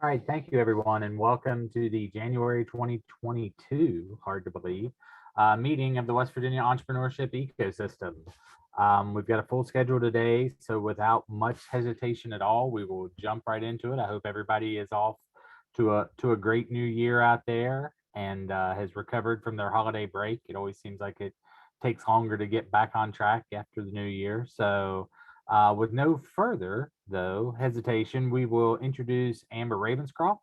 right, thank you everyone, and welcome to the January 2022, hard to believe, meeting of the West Virginia Entrepreneurship Ecosystem. We've got a full schedule today, so without much hesitation at all, we will jump right into it. I hope everybody is off to a great new year out there and has recovered from their holiday break. It always seems like it takes longer to get back on track after the new year. So with no further, though, hesitation, we will introduce Amber Ravenscroft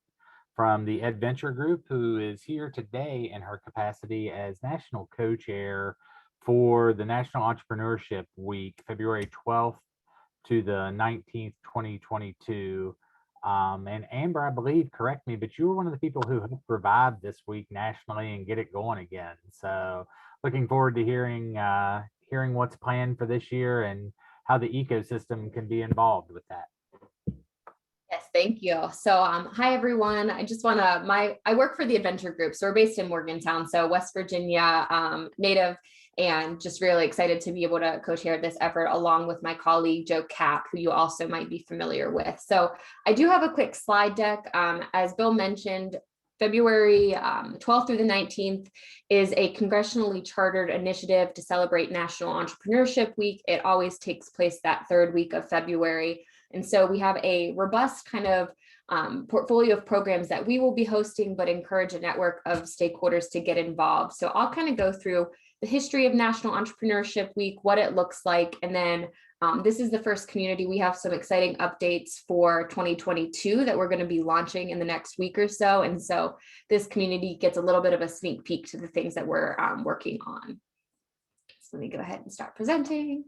from the EdVenture group, who is here today in her capacity as National Co-Chair for the National Entrepreneurship Week, February 12th to the 19th, 2022. And Amber, I believe, correct me, but you were one of the people who helped revive this week nationally and get it going again. So looking forward to hearing what's planned for this year and how the ecosystem can be involved with that. Yes, thank you. So hi, everyone. I just want to, I work for the EdVenture group. So we're based in Morgantown, so West Virginia native, and just really excited to be able to co-chair this effort along with my colleague, Joe Kapp, who you also might be familiar with. So I do have a quick slide deck. As Bill mentioned, February 12th through the 19th is a congressionally chartered initiative to celebrate National Entrepreneurship Week. It always takes place that third week of February. And so we have a robust kind of portfolio of programs that we will be hosting, but encourage a network of stakeholders to get involved. So I'll kind of go through the history of National Entrepreneurship Week, what it looks like, and then this is the first community. We have some exciting updates for 2022 that we're going to be launching in the next week or so. And so this community gets a little bit of a sneak peek to the things that we're working on. So let me go ahead and start presenting.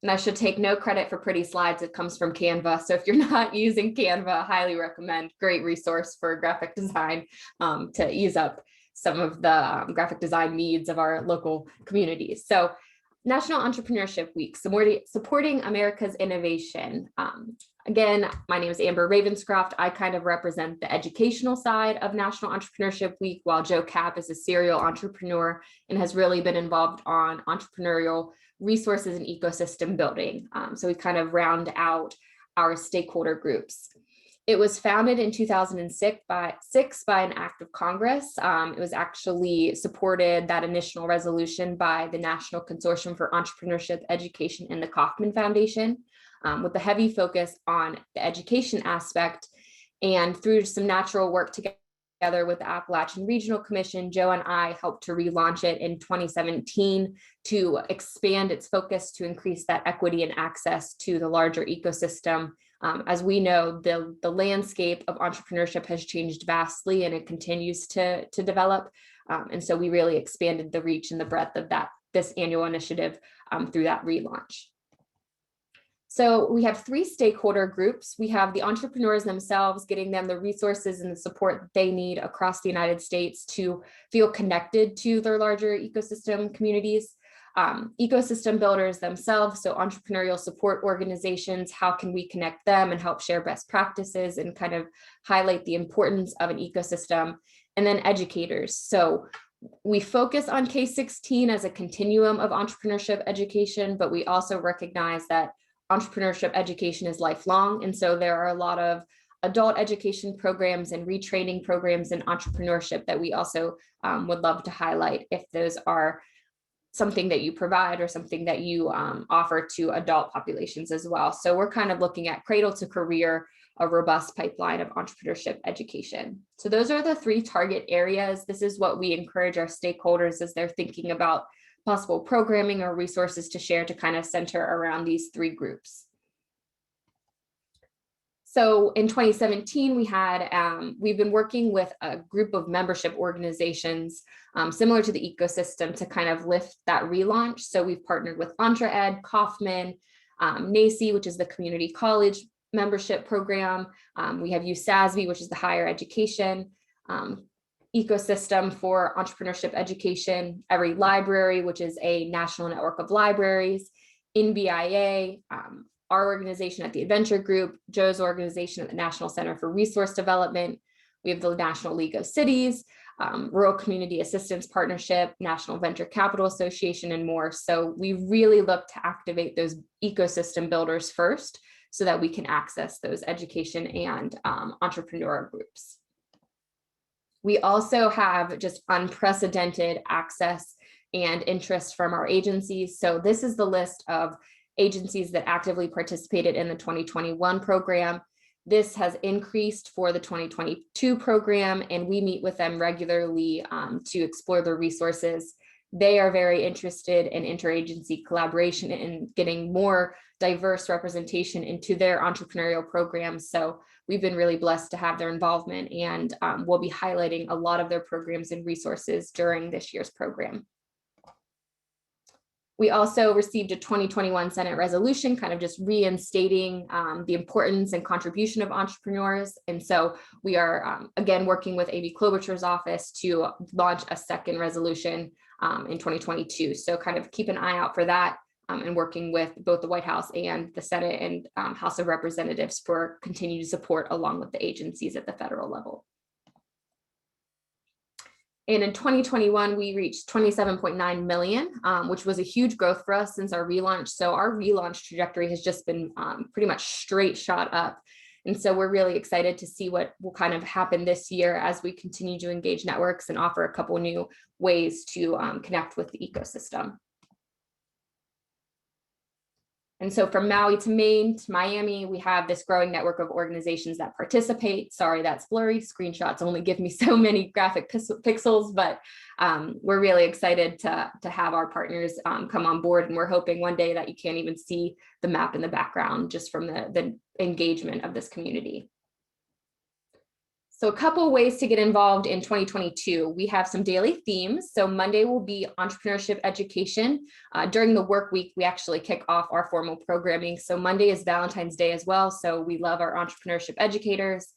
And I should take no credit for pretty slides. It comes from Canva. So if you're not using Canva, I highly recommend. Great resource for graphic design to ease up some of the graphic design needs of our local communities. So National Entrepreneurship Week, supporting America's innovation. Again, my name is Amber Ravenscroft. I kind of represent the educational side of National Entrepreneurship Week, while Joe Kapp is a serial entrepreneur and has really been involved on entrepreneurial resources and ecosystem building. So we kind of round out our stakeholder groups. It was founded in 2006 by an act of Congress. It was actually supported, that initial resolution, by the National Consortium for Entrepreneurship Education and the Kauffman Foundation, with a heavy focus on the education aspect. And through some natural work together with the Appalachian Regional Commission, Joe and I helped to relaunch it in 2017 to expand its focus to increase that equity and access to the larger ecosystem. As we know, the landscape of entrepreneurship has changed vastly, and it continues to develop. And so we really expanded the reach and the breadth of this annual initiative through that relaunch. So we have three stakeholder groups. We have the entrepreneurs themselves, getting them the resources and the support that they need across the United States to feel connected to their larger ecosystem communities. Ecosystem builders themselves, so entrepreneurial support organizations, how can we connect them and help share best practices and kind of highlight the importance of an ecosystem? And then educators. So we focus on K-16 as a continuum of entrepreneurship education, but we also recognize that entrepreneurship education is lifelong. And so there are a lot of adult education programs and retraining programs in entrepreneurship that we also would love to highlight if those are something that you provide or something that you offer to adult populations as well. So we're kind of looking at cradle to career, a robust pipeline of entrepreneurship education. So those are the three target areas. This is what we encourage our stakeholders as they're thinking about possible programming or resources to share, to kind of center around these three groups. So in 2017, we've been working with a group of membership organizations similar to the ecosystem to kind of lift that relaunch. So we've partnered with EntreEd, Kauffman, NACCE, which is the community college membership program. We have USASB, which is the higher education ecosystem for entrepreneurship education, Every Library, which is a national network of libraries, NBIA, our organization at the EdVenture Group, Joe's organization at the National Center for Resource Development. We have the National League of Cities, Rural Community Assistance Partnership, National Venture Capital Association, and more. So we really look to activate those ecosystem builders first so that we can access those education and entrepreneur groups. We also have just unprecedented access and interest from our agencies. So this is the list of agencies that actively participated in the 2021 program. This has increased for the 2022 program, and we meet with them regularly to explore their resources. They are very interested in interagency collaboration and getting more diverse representation into their entrepreneurial programs. So we've been really blessed to have their involvement, and we'll be highlighting a lot of their programs and resources during this year's program. We also received a 2021 Senate resolution, kind of just reinstating the importance and contribution of entrepreneurs. And so we are, again, working with Amy Klobuchar's office to launch a second resolution in 2022. So kind of keep an eye out for that, and working with both the White House and the Senate and House of Representatives for continued support along with the agencies at the federal level. And in 2021, we reached 27.9 million, which was a huge growth for us since our relaunch. So our relaunch trajectory has just been pretty much straight shot up. And so we're really excited to see what will kind of happen this year as we continue to engage networks and offer a couple new ways to connect with the ecosystem. And so from Maui to Maine to Miami, we have this growing network of organizations that participate. Sorry, that's blurry. Screenshots only give me so many graphic pixels, but we're really excited to have our partners come on board. And we're hoping one day that you can't even see the map in the background just from the engagement of this community. So a couple of ways to get involved in 2022. We have some daily themes. So Monday will be entrepreneurship education. During the work week, we actually kick off our formal programming. So Monday is Valentine's Day as well. So we love our entrepreneurship educators.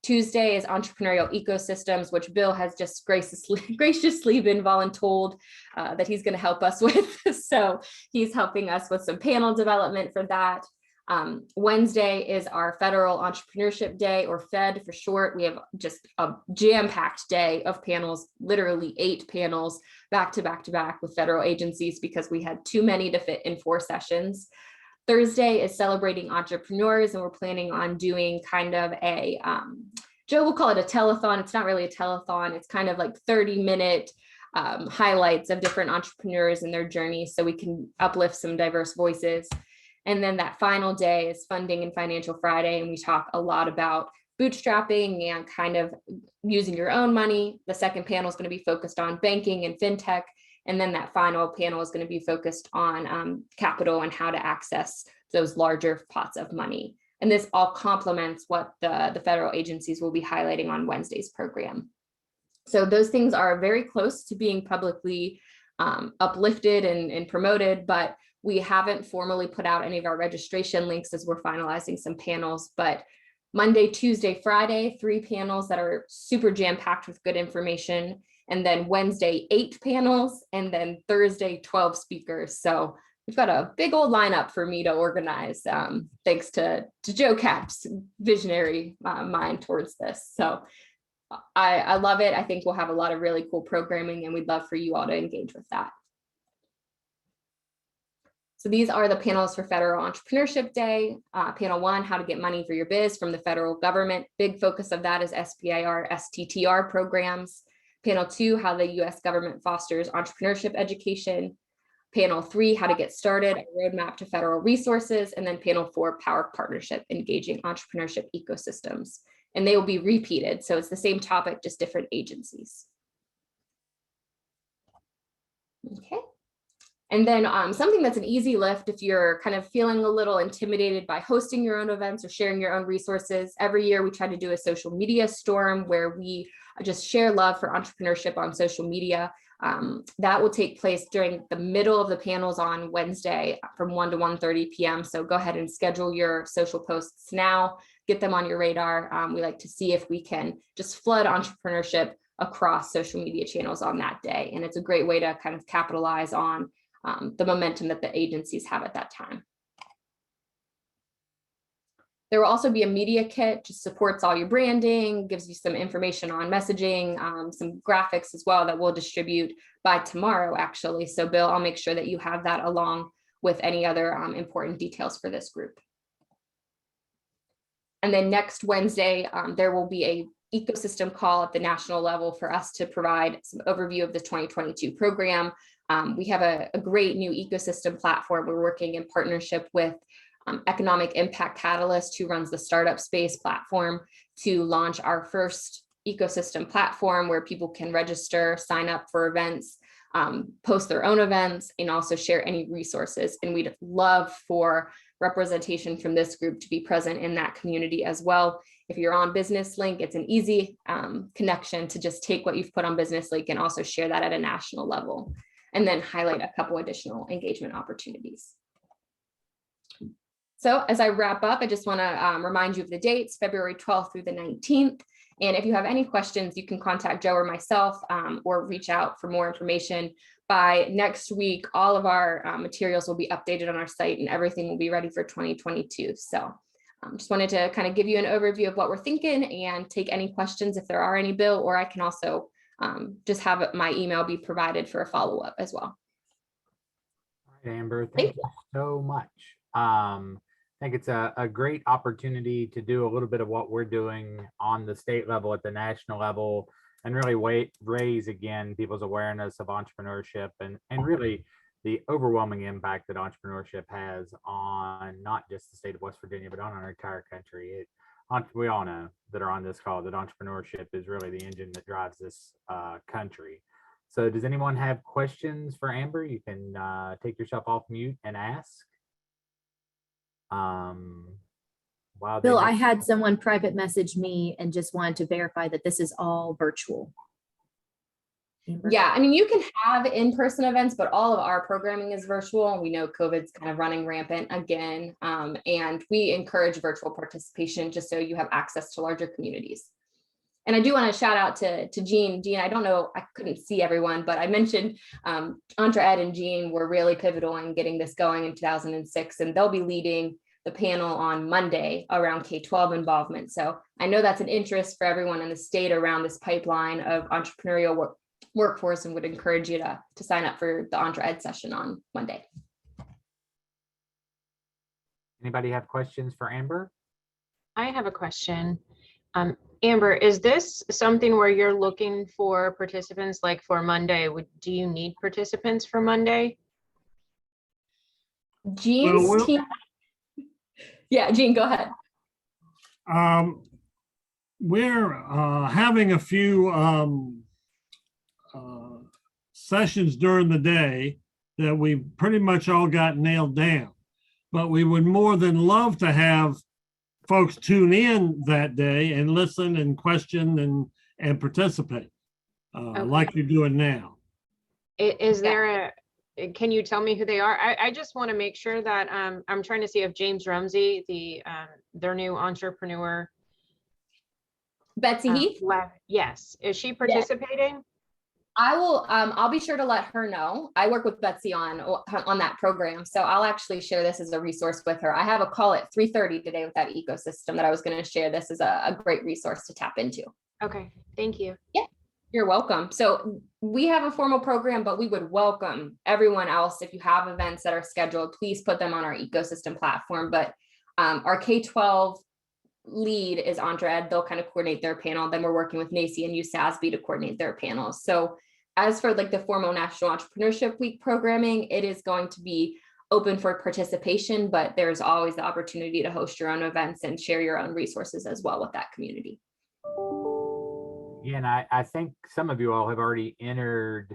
Tuesday is entrepreneurial ecosystems, which Bill has just graciously been voluntold that he's going to help us with. So he's helping us with some panel development for that. Wednesday is our Federal Entrepreneurship Day, or FED for short. We have just a jam-packed day of panels, literally 8 panels back to back to back with federal agencies because we had too many to fit in 4 sessions. Thursday is celebrating entrepreneurs, and we're planning on doing kind of a, Joe will call it a telethon. It's not really a telethon. It's kind of like 30-minute highlights of different entrepreneurs and their journeys so we can uplift some diverse voices. And then that final day is Funding and Financial Friday, and we talk a lot about bootstrapping and kind of using your own money. The second panel is going to be focused on banking and fintech, and then that final panel is going to be focused on capital and how to access those larger pots of money. And this all complements what the federal agencies will be highlighting on Wednesday's program. So those things are very close to being publicly uplifted and promoted, but we haven't formally put out any of our registration links as we're finalizing some panels. But Monday, Tuesday, Friday, 3 panels that are super jam-packed with good information. And then Wednesday, 8 panels. And then Thursday, 12 speakers. So we've got a big old lineup for me to organize, thanks to Joe Cap's visionary mind towards this. So I love it. I think we'll have a lot of really cool programming, and we'd love for you all to engage with that. So these are the panels for Federal Entrepreneurship Day. Panel 1, how to get money for your biz from the federal government. Big focus of that is SBIR, STTR programs. Panel 2, how the US government fosters entrepreneurship education. Panel 3, how to get started, a roadmap to federal resources. And then panel 4, power partnership, engaging entrepreneurship ecosystems. And they will be repeated. So it's the same topic, just different agencies. Okay. And then something that's an easy lift if you're kind of feeling a little intimidated by hosting your own events or sharing your own resources. Every year we try to do a social media storm where we just share love for entrepreneurship on social media. That will take place during the middle of the panels on Wednesday from 1 to 1:30 p.m. So go ahead and schedule your social posts now, get them on your radar. We like to see if we can just flood entrepreneurship across social media channels on that day. And it's a great way to kind of capitalize on the momentum that the agencies have at that time. There will also be a media kit, just supports all your branding, gives you some information on messaging, some graphics as well that we'll distribute by tomorrow, actually. So Bill, I'll make sure that you have that along with any other important details for this group. And then next Wednesday, there will be a ecosystem call at the national level for us to provide some overview of the 2022 program. We have a great new ecosystem platform. We're working in partnership with Economic Impact Catalyst, who runs the Startup Space platform, to launch our first ecosystem platform where people can register, sign up for events, post their own events, and also share any resources. And we'd love for representation from this group to be present in that community as well. If you're on Business Link, it's an easy connection to just take what you've put on Business Link and also share that at a national level, and then highlight a couple additional engagement opportunities. So as I wrap up, I just want to remind you of the dates, February 12th through the 19th. And if you have any questions, you can contact Joe or myself, or reach out for more information. By next week, all of our materials will be updated on our site and everything will be ready for 2022. So just wanted to kind of give you an overview of what we're thinking and take any questions if there are any, Bill, or I can also just have my email be provided for a follow-up as well. All right, Amber, thank you so much. I think it's a great opportunity to do a little bit of what we're doing on the state level, at the national level, and really raise again people's awareness of entrepreneurship and really the overwhelming impact that entrepreneurship has on not just the state of West Virginia, but on our entire country. We all know that are on this call that entrepreneurship is really the engine that drives this country. So does anyone have questions for Amber? You can take yourself off mute and ask. Bill, I had someone private message me and just wanted to verify that this is all virtual. Amber? Yeah, I mean, you can have in-person events, but all of our programming is virtual. We know COVID's kind of running rampant again, and we encourage virtual participation just so you have access to larger communities. And I do want to shout out to Jean. Jean, I don't know, I couldn't see everyone, but I mentioned Entre Ed and Jean were really pivotal in getting this going in 2006, and they'll be leading the panel on Monday around K-12 involvement. So I know that's an interest for everyone in the state around this pipeline of entrepreneurial workforce, and would encourage you to sign up for the Entre Ed session on Monday. Anybody have questions for Amber? I have a question. Amber, is this something where you're looking for participants like for Monday? Do you need participants for Monday? Jean's team. Yeah, Jean, go ahead. We're having a few sessions during the day that we pretty much all got nailed down, but we would more than love to have folks tune in that day and listen and question and participate Okay. like you're doing now. Is there can you tell me who they are? I just want to make sure that I'm trying to see if James Rumsey, their new entrepreneur. Betsy Heath? Yes. Is she participating? I will, I'll be sure to let her know. I work with Betsy on that program. So I'll actually share this as a resource with her. I have a call at 3:30 today with that ecosystem that I was going to share. This is a great resource to tap into. Okay, thank you. Yeah, you're welcome. So we have a formal program, but we would welcome everyone else. If you have events that are scheduled, please put them on our ecosystem platform. But our K-12 lead is Entre Ed. They'll kind of coordinate their panel. Then we're working with NACI and USASB to coordinate their panels. So as for like the formal National Entrepreneurship Week programming, it is going to be open for participation, but there's always the opportunity to host your own events and share your own resources as well with that community. Yeah, and I think some of you all have already entered,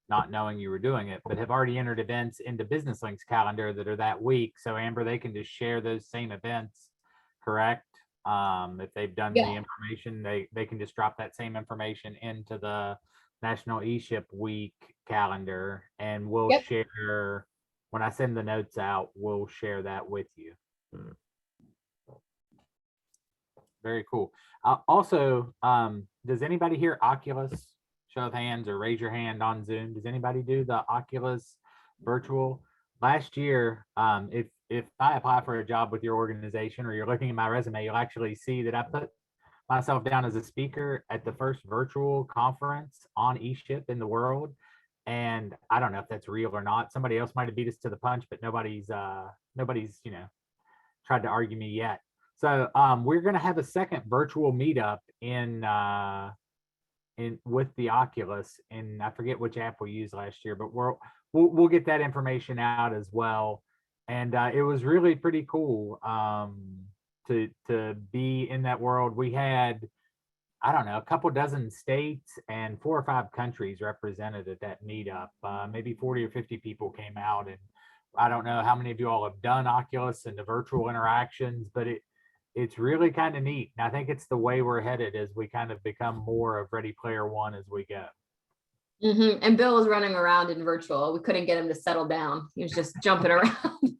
not knowing you were doing it, but have already entered events into Business Link's calendar that are that week. So Amber, they can just share those same events, correct? If they've done the information, they can just drop that same information into the National eShip Week calendar, and we'll share, when I send the notes out, we'll share that with you. Very cool. Also, does anybody here Oculus? Show of hands or raise your hand on Zoom. Does anybody do the Oculus virtual? Last year, if I apply for a job with your organization, or you're looking at my resume, you'll actually see that I put myself down as a speaker at the first virtual conference on eShip in the world. And I don't know if that's real or not. Somebody else might have beat us to the punch, but nobody's tried to argue me yet. So we're going to have a second virtual meetup with the Oculus, and I forget which app we used last year, but we'll get that information out as well. And it was really pretty cool to be in that world. We had, I don't know, a couple dozen states and 4 or 5 countries represented at that meetup. Maybe 40 or 50 people came out, and I don't know how many of you all have done Oculus and the virtual interactions, but it's really kind of neat. And I think it's the way we're headed as we kind of become more of Ready Player One as we go. And Bill was running around in virtual. We couldn't get him to settle down. He was just jumping around.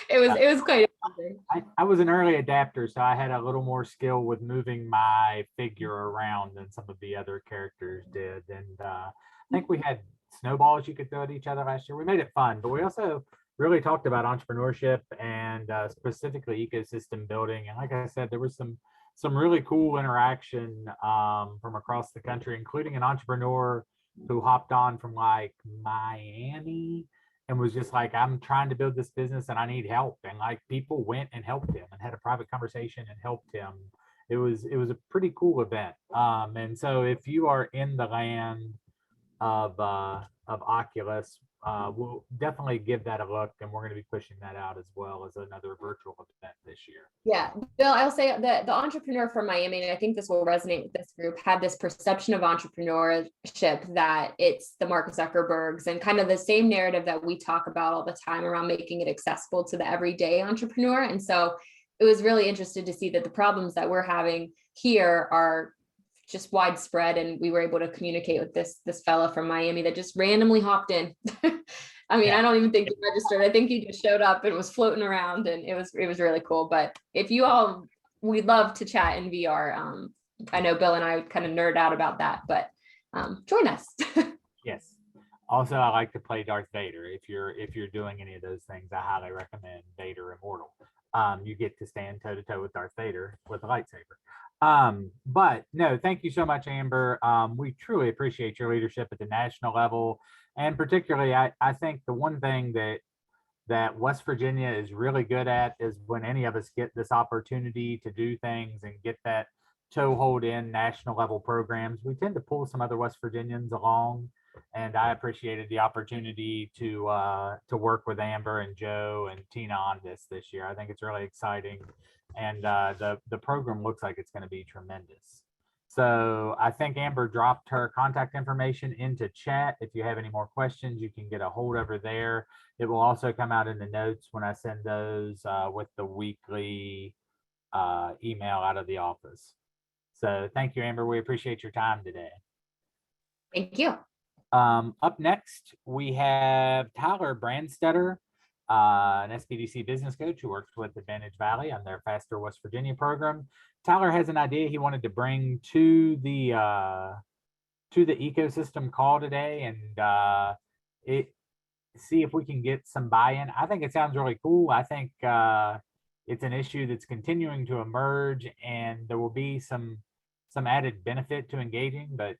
It was quite amazing. I was an early adapter, so I had a little more skill with moving my figure around than some of the other characters did. And I think we had snowballs you could throw at each other last year. We made it fun, but we also really talked about entrepreneurship and specifically ecosystem building. And like I said, there was some really cool interaction from across the country, including an entrepreneur who hopped on from like Miami and was just like, I'm trying to build this business and I need help. And like people went and helped him and had a private conversation and helped him. It was a pretty cool event. And so if you are in the land of Oculus, we'll definitely give that a look, and we're going to be pushing that out as well as another virtual event this year. Yeah, Bill, I'll say that the entrepreneur from Miami, and I think this will resonate with this group, had this perception of entrepreneurship that it's the Mark Zuckerbergs and kind of the same narrative that we talk about all the time around making it accessible to the everyday entrepreneur. And so it was really interesting to see that the problems that we're having here are just widespread, and we were able to communicate with this fella from Miami that just randomly hopped in. I mean, yeah. I don't even think he registered. I think he just showed up and was floating around, and it was really cool. But if you all, we'd love to chat in VR. I know Bill and I kind of nerd out about that, but join us. Yes. Also, I like to play Darth Vader. If you're doing any of those things, I highly recommend Vader Immortal. You get to stand toe to toe with Darth Vader with a lightsaber. But no, thank you so much, Amber. We truly appreciate your leadership at the national level. And particularly, I think the one thing that West Virginia is really good at is when any of us get this opportunity to do things and get that toehold in national level programs, we tend to pull some other West Virginians along. And I appreciated the opportunity to work with Amber and Joe and Tina on this year. I think it's really exciting. And the program looks like it's going to be tremendous. So I think Amber dropped her contact information into chat. If you have any more questions, you can get a hold of her there. It will also come out in the notes when I send those with the weekly email out of the office. So thank you, Amber. We appreciate your time today. Thank you. Up next, we have Tyler Brandstetter, an SBDC business coach who works with Advantage Valley on their Faster West Virginia program. Tyler has an idea he wanted to bring to the ecosystem call today, and see if we can get some buy-in. I think it sounds really cool. I think it's an issue that's continuing to emerge, and there will be some added benefit to engaging. But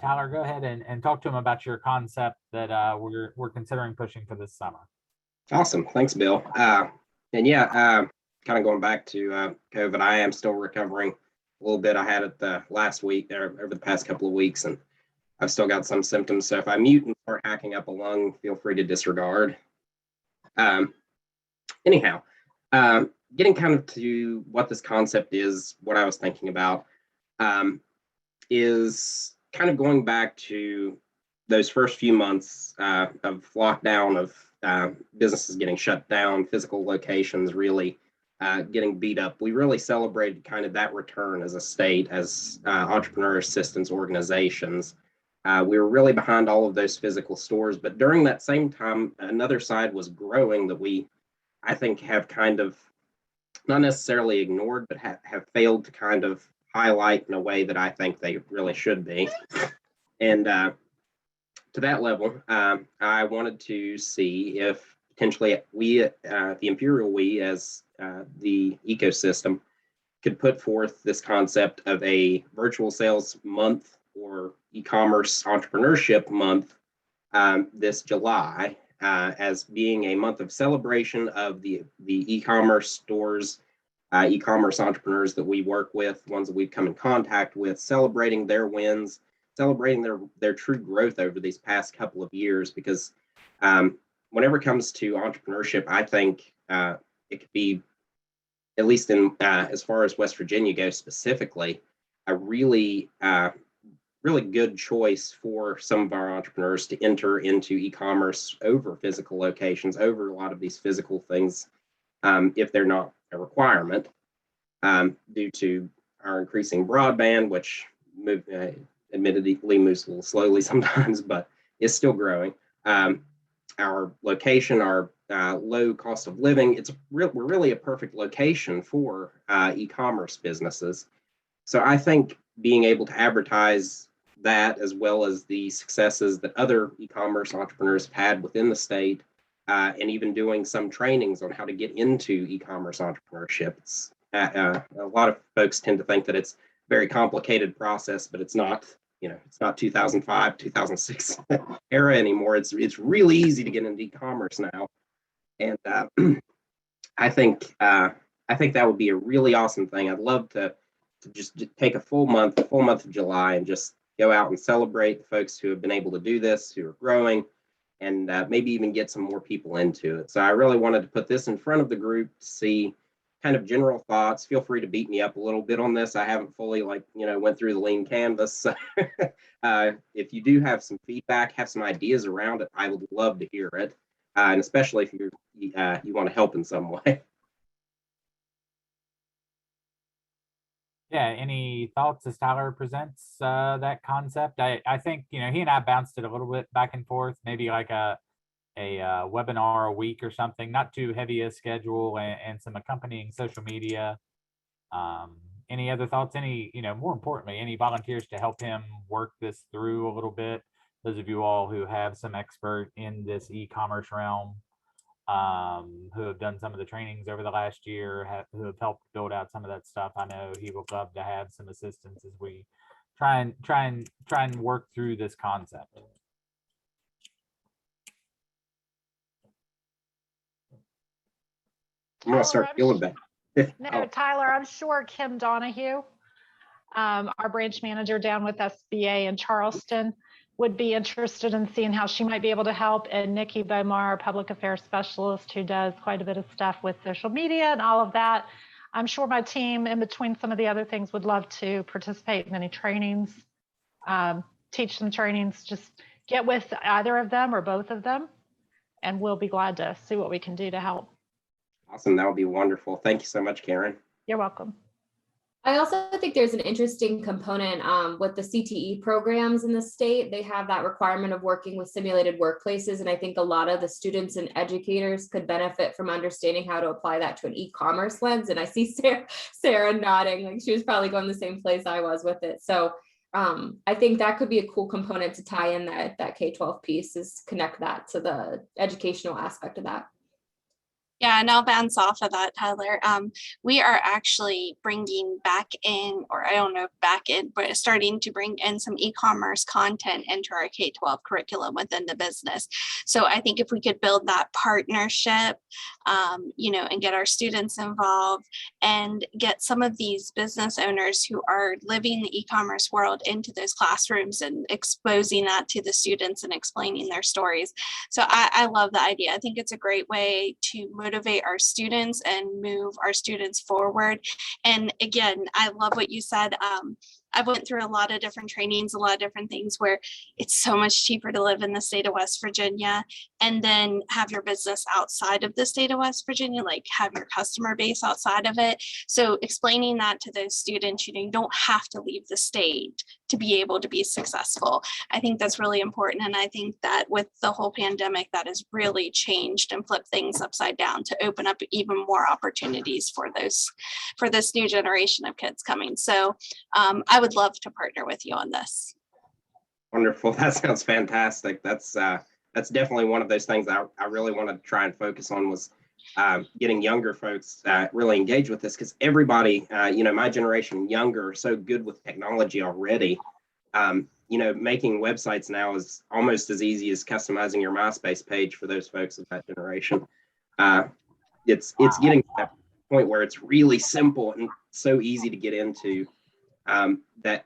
Tyler, go ahead and talk to him about your concept that we're considering pushing for this summer. Awesome. Thanks, Bill. And yeah, kind of going back to COVID, I am still recovering a little bit. I had it the last week or over the past couple of weeks, and I've still got some symptoms. So if I mute and start hacking up a lung, feel free to disregard. Anyhow, getting kind of to what this concept is, what I was thinking about is kind of going back to those first few months of lockdown, of businesses getting shut down, physical locations really getting beat up. We really celebrated kind of that return as a state, as entrepreneur assistance organizations. We were really behind all of those physical stores, but during that same time, another side was growing that we, I think, have kind of not necessarily ignored, but have failed to kind of highlight in a way that I think they really should be. And to that level, I wanted to see if potentially we, the Imperial We, as the ecosystem, could put forth this concept of a virtual sales month or e-commerce entrepreneurship month this July as being a month of celebration of the e-commerce stores e-commerce entrepreneurs that we work with, ones that we've come in contact with, celebrating their wins, celebrating their true growth over these past couple of years. Because whenever it comes to entrepreneurship, I think it could be, at least in as far as West Virginia goes specifically, a really good choice for some of our entrepreneurs to enter into e-commerce over physical locations, over a lot of these physical things, if they're not a requirement, due to our increasing broadband, which admittedly moves a little slowly sometimes, but is still growing. Our location, our low cost of living, we're really a perfect location for e-commerce businesses. So I think being able to advertise that, as well as the successes that other e-commerce entrepreneurs have had within the state, and even doing some trainings on how to get into e-commerce entrepreneurship. A lot of folks tend to think that it's a very complicated process, but it's not. It's not 2005, 2006 era anymore. It's really easy to get into e-commerce now, and I think that would be a really awesome thing. I'd love to just take a full month of July, and just go out and celebrate the folks who have been able to do this, who are growing, and maybe even get some more people into it. So I really wanted to put this in front of the group to see kind of general thoughts. Feel free to beat me up a little bit on this. I haven't fully went through the lean canvas. So if you do have some feedback, have some ideas around it, I would love to hear it. And especially if you want to help in some way. Yeah, any thoughts as Tyler presents that concept? I think, he and I bounced it a little bit back and forth, maybe like a webinar a week or something, not too heavy a schedule, and some accompanying social media. Any other thoughts? More importantly, any volunteers to help him work this through a little bit? Those of you all who have some expert in this e-commerce realm, who have done some of the trainings over the last year, who have helped build out some of that stuff. I know he would love to have some assistance as we try and work through this concept. I'm gonna start feeling better. No, Tyler, I'm sure Kim Donahue, our branch manager down with SBA in Charleston, would be interested in seeing how she might be able to help. And Nikki Bomar, our public affairs specialist, who does quite a bit of stuff with social media and all of that. I'm sure my team, in between some of the other things, would love to participate in any trainings, teach some trainings, just get with either of them or both of them, and we'll be glad to see what we can do to help. Awesome. That would be wonderful. Thank you so much, Karen. You're welcome. I also think there's an interesting component with the CTE programs in the state. They have that requirement of working with simulated workplaces. And I think a lot of the students and educators could benefit from understanding how to apply that to an e-commerce lens. And I see Sarah nodding, like she was probably going the same place I was with it. So I think that could be a cool component to tie in that K-12 piece, is connect that to the educational aspect of that. Yeah, and I'll bounce off of that, Tyler. We are actually bringing back in, or I don't know if back in, but starting to bring in some e-commerce content into our K-12 curriculum within the business. So I think if we could build that partnership, and get our students involved and get some of these business owners who are living the e-commerce world into those classrooms and exposing that to the students and explaining their stories. So I love the idea. I think it's a great way to motivate our students and move our students forward. And again, I love what you said. I went through a lot of different trainings, a lot of different things where it's so much cheaper to live in the state of West Virginia and then have your business outside of the state of West Virginia, like have your customer base outside of it. So explaining that to those students, you don't have to leave the state to be able to be successful. I think that's really important. And I think that with the whole pandemic, that has really changed and flipped things upside down to open up even more opportunities for this new generation of kids coming. So I would love to partner with you on this. Wonderful. That sounds fantastic. That's definitely one of those things I really wanted to try and focus on, was getting younger folks really engaged with this, because everybody, my generation younger, are so good with technology already. Making websites now is almost as easy as customizing your MySpace page for those folks of that generation. It's getting point where it's really simple and so easy to get into, that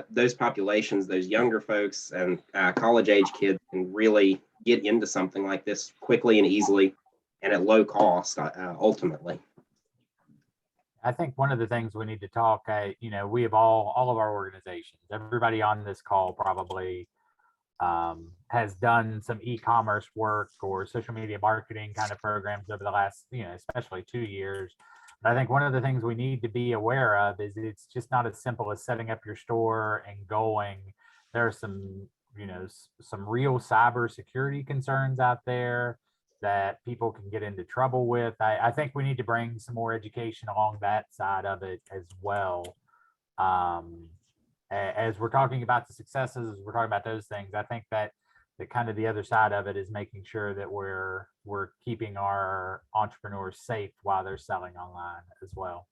those populations, those younger folks and college age kids can really get into something like this quickly and easily and at low cost, ultimately. I think one of the things we need to talk, we have all of our organizations, everybody on this call probably has done some e-commerce work or social media marketing kind of programs over the last, especially 2 years. But I think one of the things we need to be aware of is it's just not as simple as setting up your store and going. There are some, some real cybersecurity concerns out there that people can get into trouble with. I think we need to bring some more education along that side of it as well. As we're talking about the successes, as we're talking about those things, I think that kind of the other side of it is making sure that we're keeping our entrepreneurs safe while they're selling online as well.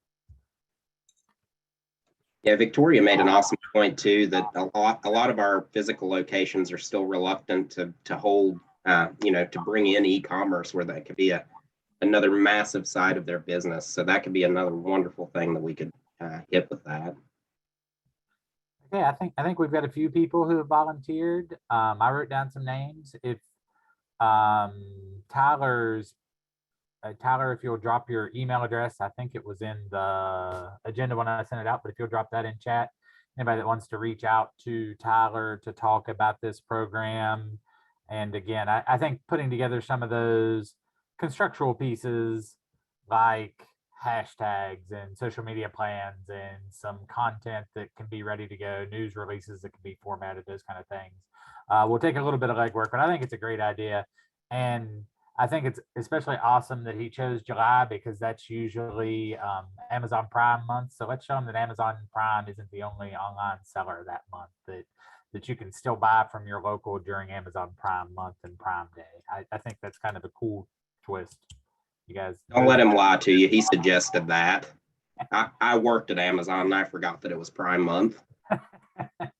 Yeah, Victoria made an awesome point too, that a lot of our physical locations are still reluctant to hold, to bring in e-commerce, where that could be another massive side of their business. So that could be another wonderful thing that we could hit with that. Yeah, I think we've got a few people who have volunteered. I wrote down some names. If Tyler, if you'll drop your email address, I think it was in the agenda when I sent it out, but if you'll drop that in chat, anybody that wants to reach out to Tyler to talk about this program. And again, I think putting together some of those constructual pieces like hashtags and social media plans and some content that can be ready to go, news releases that can be formatted, those kind of things. Will take a little bit of legwork, but I think it's a great idea. And I think it's especially awesome that he chose July, because that's usually Amazon Prime month. So let's show him that Amazon Prime isn't the only online seller that month, that you can still buy from your local during Amazon Prime month and Prime Day. I think that's kind of a cool twist. You guys don't let him lie to you. He suggested that. I worked at Amazon and I forgot that it was Prime month. But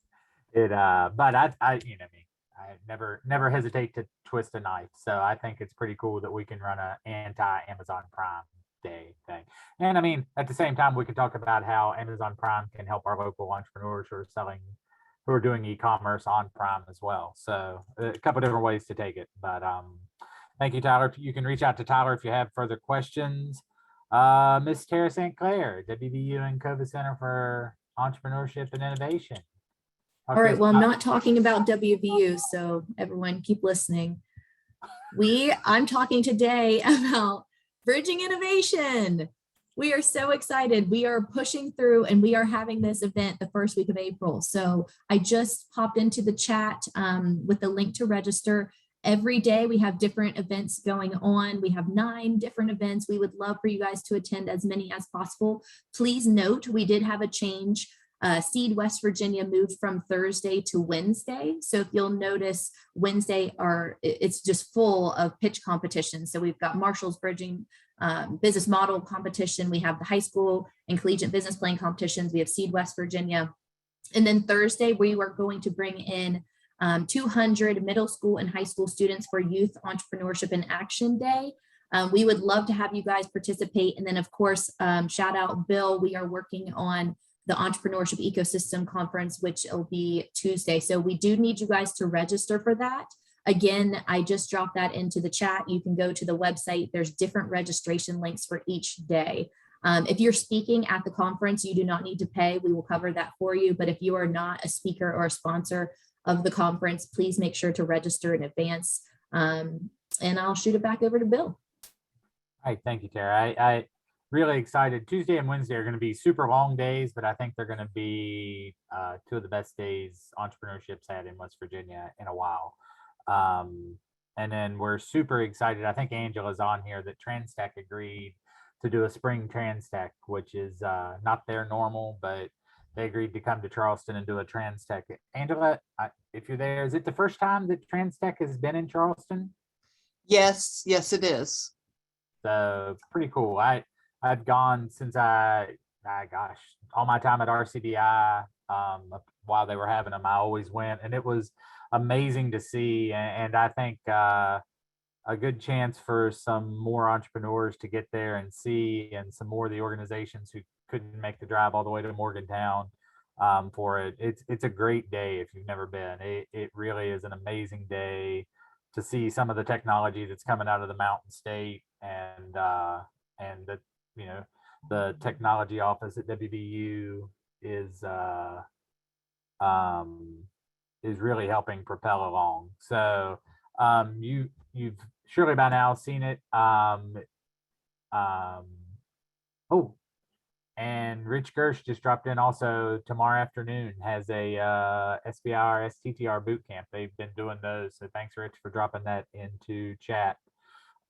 I never hesitate to twist a knife. So I think it's pretty cool that we can run an anti-Amazon Prime Day thing. And I mean, at the same time, we can talk about how Amazon Prime can help our local entrepreneurs who are doing e-commerce on Prime as well. So a couple different ways to take it. But thank you, Tyler. You can reach out to Tyler if you have further questions. Ms. Tara St. Clair, WVU and Cova Center for Entrepreneurship and Innovation. All right, well, I'm not talking about WVU, so everyone keep listening. I'm talking today about bridging innovation. We are so excited. We are pushing through and we are having this event the first week of April. So I just popped into the chat with the link to register. Every day we have different events going on. We have 9 different events. We would love for you guys to attend as many as possible. Please note, we did have a change. Seed West Virginia moved from Thursday to Wednesday. So if you'll notice, Wednesday it's just full of pitch competitions. So we've got Marshall's Bridging Business Model competition. We have the high school and collegiate business plan competitions. We have Seed West Virginia. And then Thursday, we were going to bring in 200 middle school and high school students for Youth Entrepreneurship and Action Day. We would love to have you guys participate. And then of course, shout out Bill, we are working on the Entrepreneurship Ecosystem Conference, which will be Tuesday. So we do need you guys to register for that. Again, I just dropped that into the chat. You can go to the website. There's different registration links for each day. If you're speaking at the conference, you do not need to pay. We will cover that for you. But if you are not a speaker or a sponsor of the conference, please make sure to register in advance. And I'll shoot it back over to Bill. All right, thank you, Tara. I really excited. Tuesday and Wednesday are going to be super long days, but I think they're going to be 2 of the best days entrepreneurship's had in West Virginia in a while. And then we're super excited. I think Angela's on here that TransTech agreed to do a spring TransTech, which is not their normal, but they agreed to come to Charleston and do a TransTech. Angela, if you're there, is it the first time that TransTech has been in Charleston? Yes, it is. So pretty cool. I've gone since gosh, all my time at RCBI, while they were having them, I always went, and it was amazing to see. And I think a good chance for some more entrepreneurs to get there and see, and some more of the organizations who couldn't make the drive all the way to Morgantown for it. It's a great day if you've never been. It really is an amazing day to see some of the technology that's coming out of the Mountain State, and that, you know, the technology office at WVU is really helping propel along. So you've surely by now seen it. Oh, and Rich Gersh just dropped in also. Tomorrow afternoon has a SBR STTR boot camp. They've been doing those. So thanks, Rich, for dropping that into chat.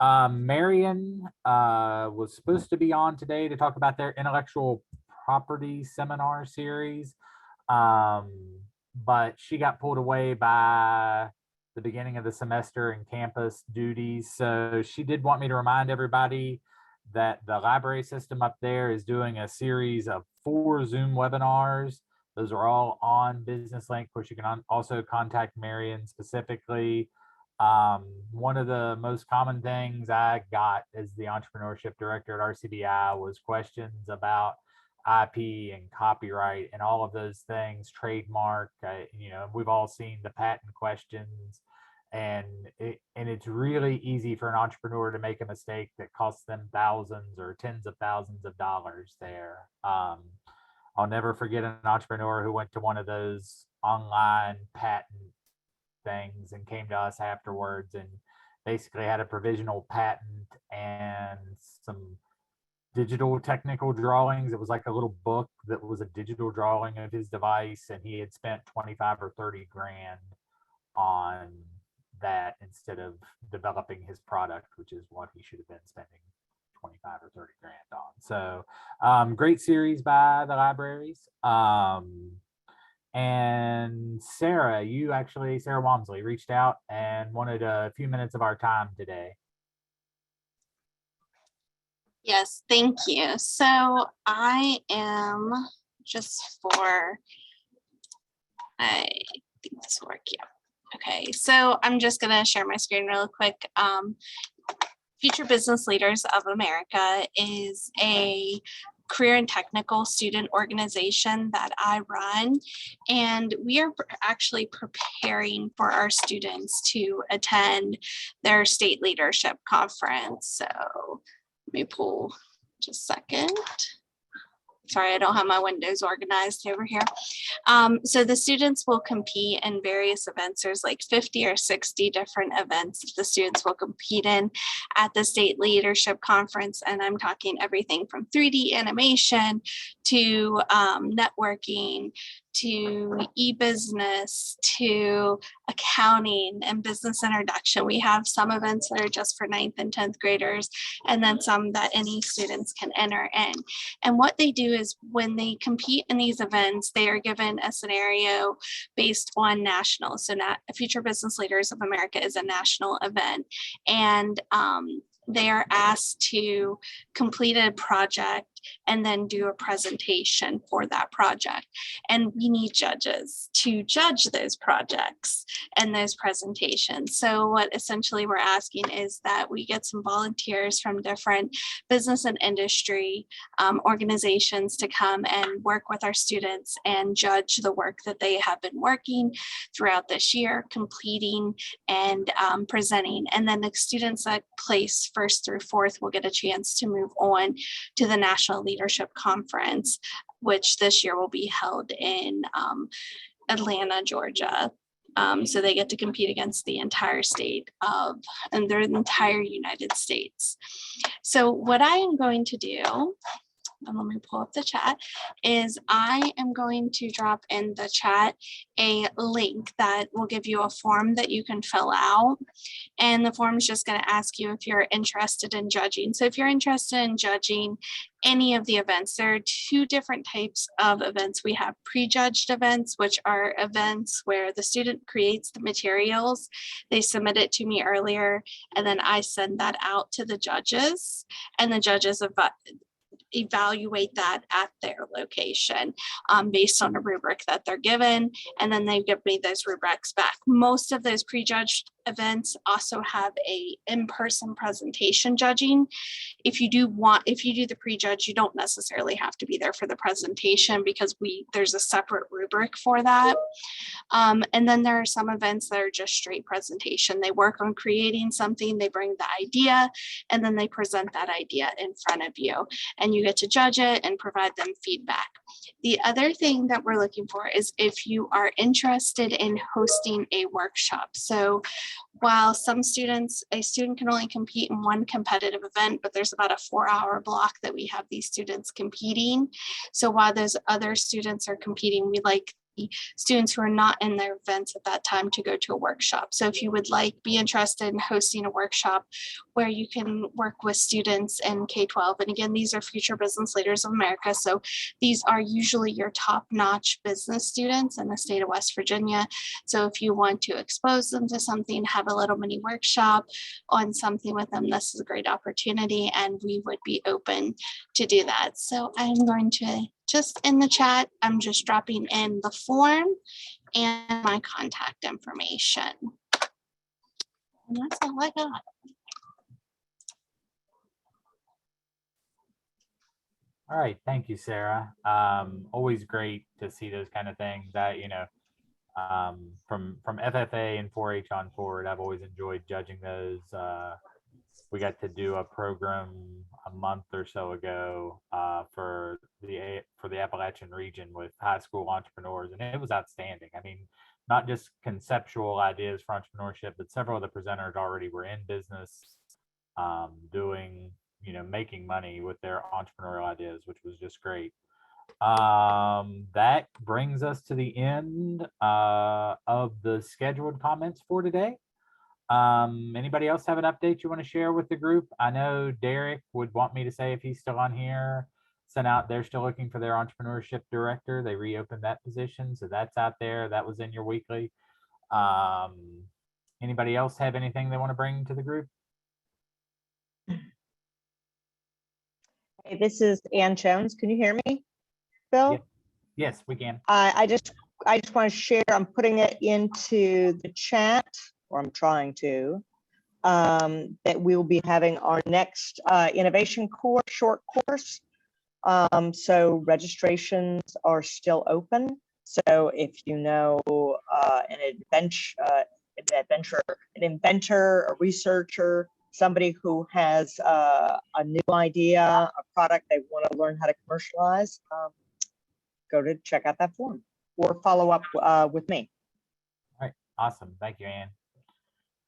Marion was supposed to be on today to talk about their intellectual property seminar series, but she got pulled away by the beginning of the semester and campus duties. So she did want me to remind everybody that the library system up there is doing a series of 4 Zoom webinars. Those are all on Business Link. Of course, you can also contact Marion specifically. One of the most common things I got as the entrepreneurship director at RCDI was questions about IP and copyright and all of those things, trademark. You know, we've all seen the patent questions, and it's really easy for an entrepreneur to make a mistake that costs them thousands or tens of thousands of dollars there. I'll never forget an entrepreneur who went to one of those online patent things and came to us afterwards and basically had a provisional patent and some digital technical drawings. It was like a little book that was a digital drawing of his device, and he had spent 25 or 30 grand on that instead of developing his product, which is what he should have been spending 25 or 30 grand on. So great series by the libraries. And Sarah Walmsley reached out and wanted a few minutes of our time today. Yes, thank you. So I am I think this will work, yeah. Okay, so I'm just gonna share my screen real quick. Future Business Leaders of America is a career and technical student organization that I run, and we are actually preparing for our students to attend their state leadership conference. So let me pull just a second. Sorry, I don't have my windows organized over here. So the students will compete in various events. There's like 50 or 60 different events that the students will compete in at the State Leadership Conference. And I'm talking everything from 3D animation to networking, to e-business, to accounting and business introduction. We have some events that are just for 9th and 10th graders, and then some that any students can enter in. And what they do is when they compete in these events, they are given a scenario based on national. So Future Business Leaders of America is a national event, and they are asked to complete a project and then do a presentation for that project. And we need judges to judge those projects and those presentations. So what essentially we're asking is that we get some volunteers from different business and industry organizations to come and work with our students and judge the work that they have been working throughout this year, completing and presenting. And then the students that place 1st through 4th will get a chance to move on to the National Leadership Conference, which this year will be held in Atlanta, Georgia. So they get to compete against the entire state and the entire United States. So what I am going to do, and let me pull up the chat, is I am going to drop in the chat a link that will give you a form that you can fill out. And the form is just going to ask you if you're interested in judging. So if you're interested in judging any of the events, there are 2 different types of events. We have prejudged events, which are events where the student creates the materials. They submit it to me earlier, and then I send that out to the judges, and the judges evaluate that at their location based on a rubric that they're given, and then they give me those rubrics back. Most of those prejudged events also have a in-person presentation judging. If you do the pre-judge, you don't necessarily have to be there for the presentation because there's a separate rubric for that. And then there are some events that are just straight presentation. They work on creating something, they bring the idea, and then they present that idea in front of you, and you get to judge it and provide them feedback. The other thing that we're looking for is if you are interested in hosting a workshop. So while a student can only compete in one competitive event, but there's about a 4-hour block that we have these students competing. So while those other students are competing, we like students who are not in their events at that time to go to a workshop. So if you would be interested in hosting a workshop where you can work with students in K-12, and again, these are future business leaders of America. So these are usually your top-notch business students in the state of West Virginia. So if you want to expose them to something, have a little mini workshop on something with them, this is a great opportunity, and we would be open to do that. So I'm going to just in the chat, I'm just dropping in the form and my contact information. And that's all I got. All right, thank you, Sarah. Always great to see those kind of things that, from FFA and 4-H on forward, I've always enjoyed judging those. We got to do a program a month or so ago for the Appalachian region with high school entrepreneurs, and it was outstanding. I mean, not just conceptual ideas for entrepreneurship, but several of the presenters already were in business, doing, making money with their entrepreneurial ideas, which was just great. That brings us to the end of the scheduled comments for today. Anybody else have an update you want to share with the group? I know Derek would want me to say, if he's still on here, sent out, they're still looking for their entrepreneurship director. They reopened that position, so that's out there. That was in your weekly. Anybody else have anything they want to bring to the group? Hey, this is Ann Jones. Can you hear me, Bill? Yes, we can. I just want to share, I'm putting it into the chat, or I'm trying to, that we will be having our next innovation course, short course. So registrations are still open. So if you know an inventor, a researcher, somebody who has a new idea, a product they want to learn how to commercialize, go to check out that form or follow up with me. All right, awesome. Thank you, Ann.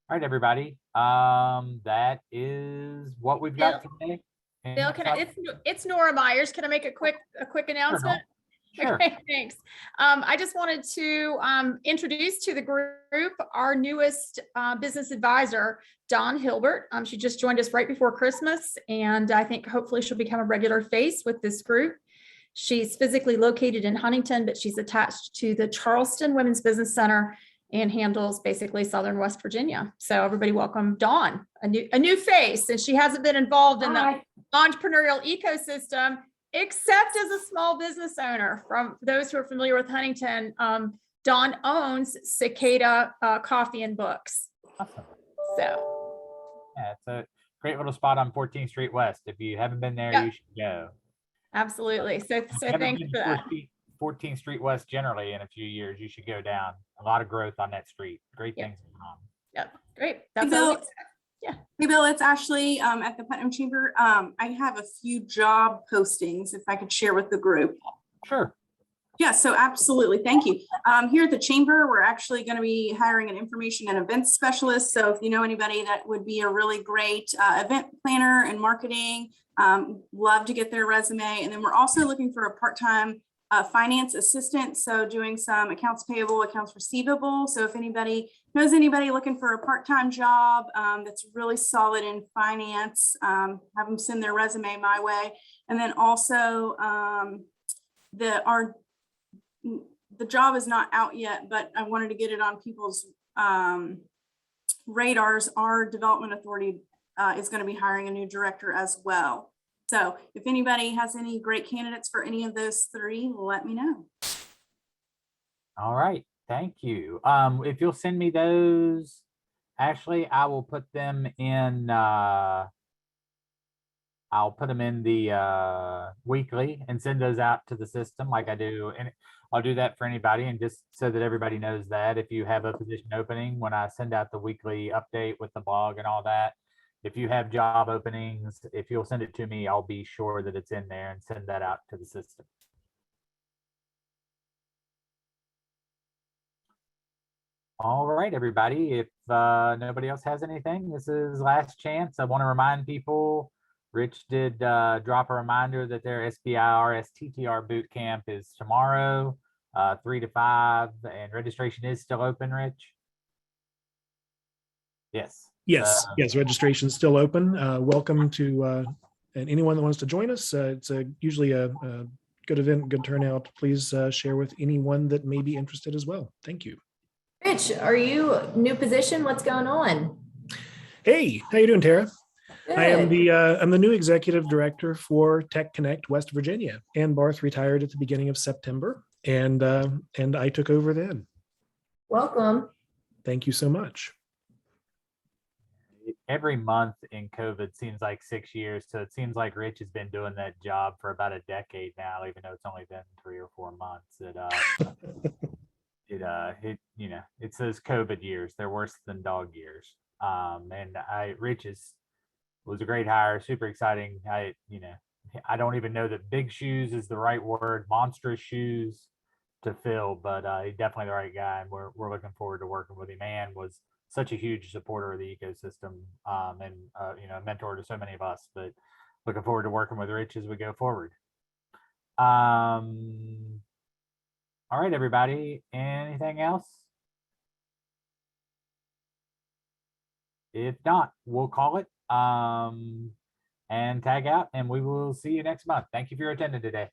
All right, everybody. That is what we've got today. Bill, it's Nora Myers. Can I make a quick announcement? Sure. Okay, thanks. I just wanted to introduce to the group our newest business advisor, Dawn Hilbert. She just joined us right before Christmas, and I think hopefully she'll become a regular face with this group. She's physically located in Huntington, but she's attached to the Charleston Women's Business Center and handles basically Southern West Virginia. So everybody welcome Dawn, a new face, and she hasn't been involved in the entrepreneurial ecosystem, except as a small business owner. From those who are familiar with Huntington, Dawn owns Cicada Coffee and Books. Awesome. So. Yeah, it's a great little spot on 14th Street West. If you haven't been there, you should go. Absolutely. So thank you for that. 14th Street West generally in a few years, you should go down. A lot of growth on that street. Great things going on. Yep, great. That's Hey, Bill. Yeah. Hey, Bill, it's Ashley at the Putnam Chamber. I have a few job postings if I could share with the group. Sure. Yeah, so absolutely. Thank you. Here at the Chamber, we're actually going to be hiring an information and events specialist. So if you know anybody that would be a really great event planner and marketing, love to get their resume. And then we're also looking for a part-time finance assistant. So doing some accounts payable, accounts receivable. So if anybody knows anybody looking for a part-time job that's really solid in finance, have them send their resume my way. And then also the job is not out yet, but I wanted to get it on people's radars. Our development authority is going to be hiring a new director as well. So if anybody has any great candidates for any of those three, let me know. All right. Thank you. If you'll send me those Actually, I will put them in, I'll put them in the weekly and send those out to the system like I do. And I'll do that for anybody, and just so that everybody knows that if you have a position opening, when I send out the weekly update with the blog and all that, if you have job openings, if you'll send it to me, I'll be sure that it's in there and send that out to the system. All right, everybody. If nobody else has anything, this is last chance. I want to remind people, Rich did drop a reminder that their SBIR STTR boot camp is tomorrow, 3 to 5, and registration is still open, Rich? Yes. Yes, yes, registration is still open. Welcome to and anyone that wants to join us. It's usually a good event, good turnout. Please share with anyone that may be interested as well. Thank you. Rich, are you new position? What's going on? Hey, how you doing, Tara? I am Good. I'm the new executive director for Tech Connect West Virginia. Ann Barth retired at the beginning of September, and I took over then. Welcome. Thank you so much. Every month in COVID seems like 6 years, so it seems like Rich has been doing that job for about a decade now, even though it's only been 3 or 4 months. It's those COVID years. They're worse than dog years. Rich was a great hire, super exciting. I don't even know that big shoes is the right word, monstrous shoes to fill, but he's definitely the right guy, and we're looking forward to working with him. And was such a huge supporter of the ecosystem, and a mentor to so many of us. But looking forward to working with Rich as we go forward. All right, everybody. Anything else? If not, we'll call it and tag out, and we will see you next month. Thank you for your attending today.